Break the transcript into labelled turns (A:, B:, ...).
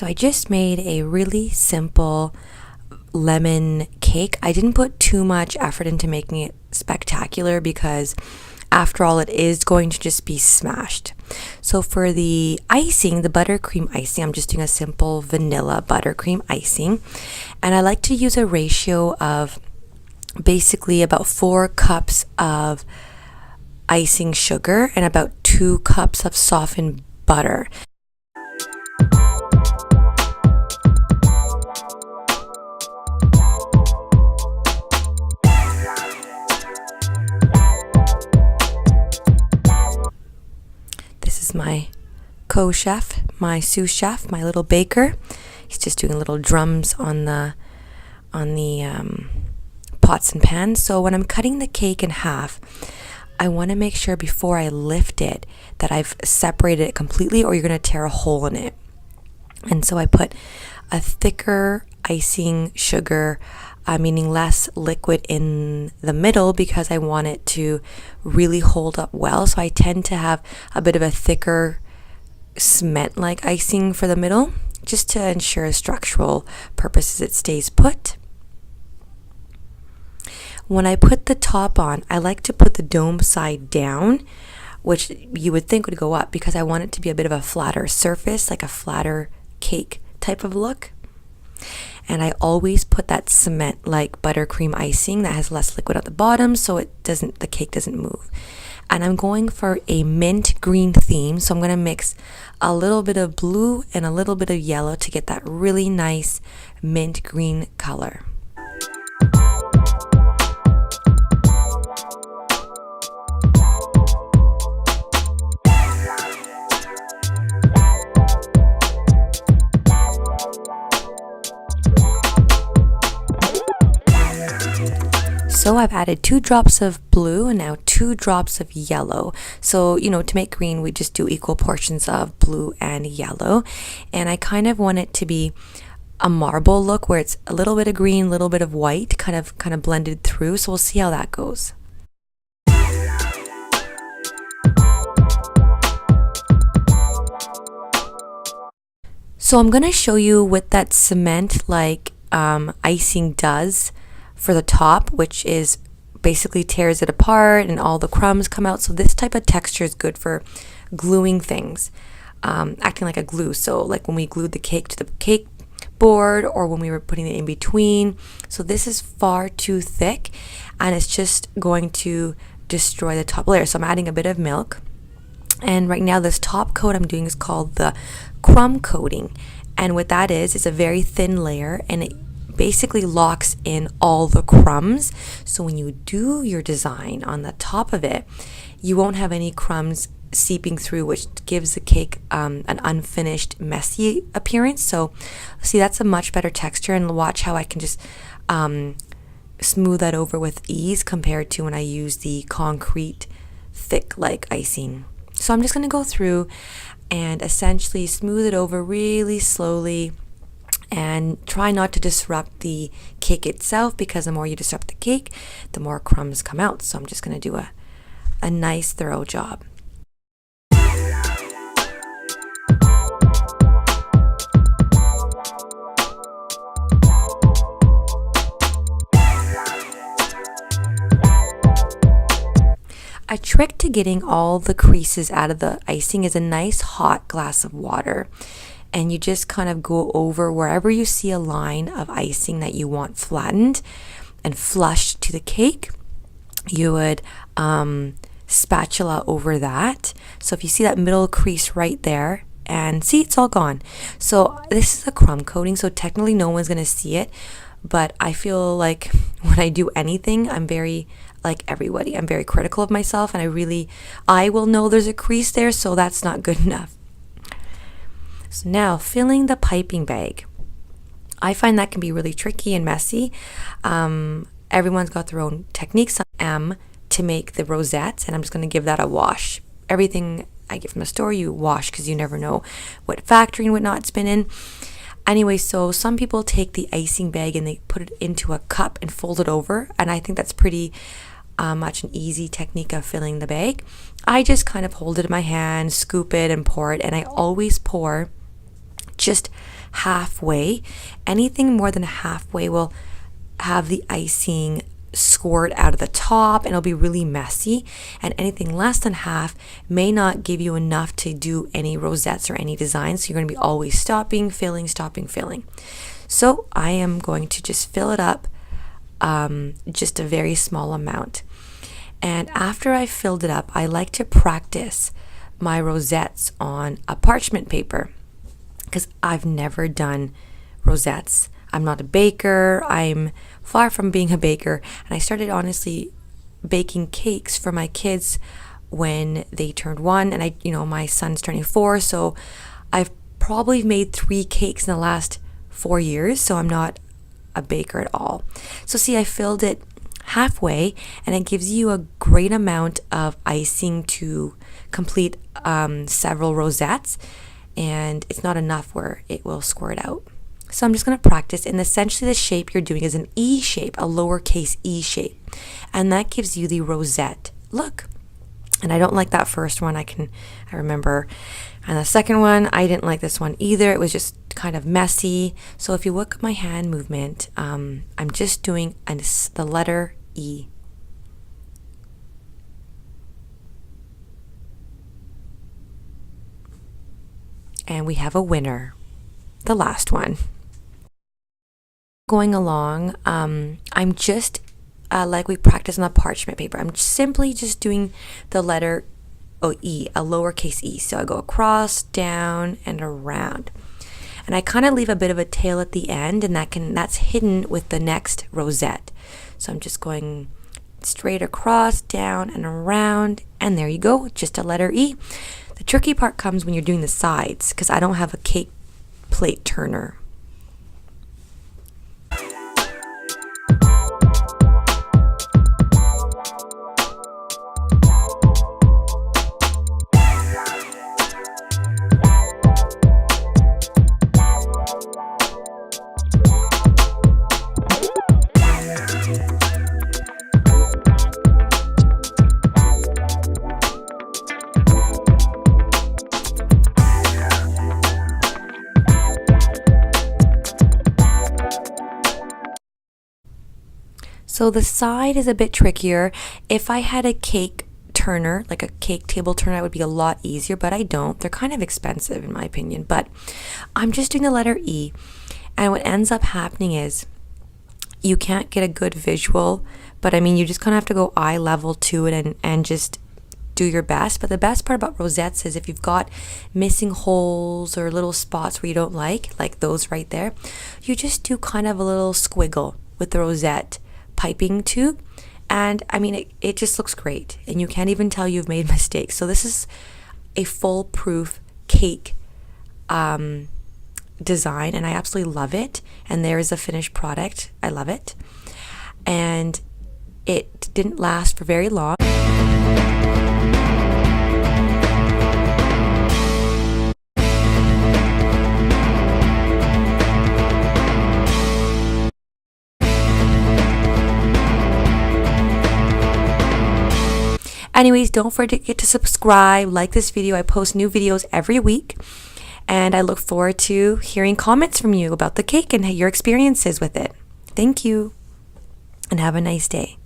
A: So I just made a really simple lemon cake. I didn't put too much effort into making it spectacular because after all, it is going to just be smashed. So for the icing, the buttercream icing, I'm just doing a simple vanilla buttercream icing. And I like to use a ratio of basically about 4 cups of icing sugar and about 2 cups of softened butter. This is my co-chef, my sous chef, my little baker. He's just doing little drums on the pots and pans. So when I'm cutting the cake in half, I want to make sure before I lift it that I've separated it completely, or you're going to tear a hole in it. And so I put a thicker icing sugar, meaning less liquid in the middle, because I want it to really hold up well. So I tend to have a bit of a thicker cement-like icing for the middle, just to ensure structural purposes it stays put. When I put the top on, I like to put the dome side down, which you would think would go up, because I want it to be a bit of a flatter surface, like a flatter cake type of look. And I always put that cement like buttercream icing that has less liquid at the bottom, so the cake doesn't move. And I'm going for a mint green theme, so I'm going to mix a little bit of blue and a little bit of yellow to get that really nice mint green color. So I've added 2 drops of blue and now 2 drops of yellow. So, to make green, we just do equal portions of blue and yellow. And I kind of want it to be a marble look where it's a little bit of green, a little bit of white, kind of blended through. So we'll see how that goes. So I'm going to show you what that cement-like icing does for the top, which is basically tears it apart and all the crumbs come out. So this type of texture is good for gluing things, acting like a glue. So like when we glued the cake to the cake board, or when we were putting it in between. So this is far too thick and it's just going to destroy the top layer. So I'm adding a bit of milk. And right now this top coat I'm doing is called the crumb coating. And what that is a very thin layer, and it basically locks in all the crumbs. So when you do your design on the top of it, you won't have any crumbs seeping through, which gives the cake an unfinished, messy appearance. So see, that's a much better texture, and watch how I can just smooth that over with ease compared to when I use the concrete thick like icing. So I'm just going to go through and essentially smooth it over really slowly, and try not to disrupt the cake itself, because the more you disrupt the cake, the more crumbs come out. So I'm just going to do a nice thorough job. A trick to getting all the creases out of the icing is a nice hot glass of water. And you just kind of go over wherever you see a line of icing that you want flattened and flush to the cake. You would spatula over that. So if you see that middle crease right there, and see, it's all gone. So this is a crumb coating, so technically no one's going to see it. But I feel like when I do anything, I'm very, like everybody, I'm very critical of myself, and I will know there's a crease there, so that's not good enough. So now filling the piping bag. I find that can be really tricky and messy. Everyone's got their own techniques to make the rosettes, and I'm just going to give that a wash. Everything I get from the store, you wash, because you never know what factory and whatnot it's been in. Anyway, so some people take the icing bag and they put it into a cup and fold it over, and I think that's pretty much an easy technique of filling the bag. I just kind of hold it in my hand, scoop it and pour it, and I always pour just halfway. Anything more than halfway will have the icing squirt out of the top and it'll be really messy, and anything less than half may not give you enough to do any rosettes or any designs, so you're going to be always stopping, filling. So I am going to just fill it up, just a very small amount. And after I filled it up, I like to practice my rosettes on a parchment paper because I've never done rosettes. I'm not a baker. I'm far from being a baker. And I started honestly baking cakes for my kids when they turned 1, and my son's turning 4. So I've probably made 3 cakes in the last 4 years. So I'm not a baker at all. So see, I filled it halfway, and it gives you a great amount of icing to complete several rosettes, and it's not enough where it will squirt out. So I'm just going to practice, and essentially the shape you're doing is an E shape, a lowercase e shape, and that gives you the rosette look. And I don't like that first one, I remember, and the second one, I didn't like this one either. It was just kind of messy. So if you look at my hand movement, I'm just doing the letter E. And we have a winner, the last one. Going along, I'm just like we practiced on the parchment paper. I'm simply just doing the letter E, a lowercase e. So I go across, down, and around. And I kind of leave a bit of a tail at the end, and that's hidden with the next rosette. So I'm just going straight across, down, and around, and there you go, just a letter E. The tricky part comes when you're doing the sides, because I don't have a cake plate turner. So the side is a bit trickier. If I had a cake turner, like a cake table turner, it would be a lot easier, but I don't. They're kind of expensive in my opinion, but I'm just doing the letter E. And what ends up happening is you can't get a good visual, but I mean, you just kind of have to go eye level to it and just do your best. But the best part about rosettes is if you've got missing holes or little spots where you don't like those right there, you just do kind of a little squiggle with the rosette piping tube, and I mean it just looks great, and you can't even tell you've made mistakes. So this is a foolproof cake design, and I absolutely love it. And there is a finished product. I love it, and it didn't last for very long. Anyways, don't forget to subscribe, like this video. I post new videos every week, and I look forward to hearing comments from you about the cake and your experiences with it. Thank you, and have a nice day.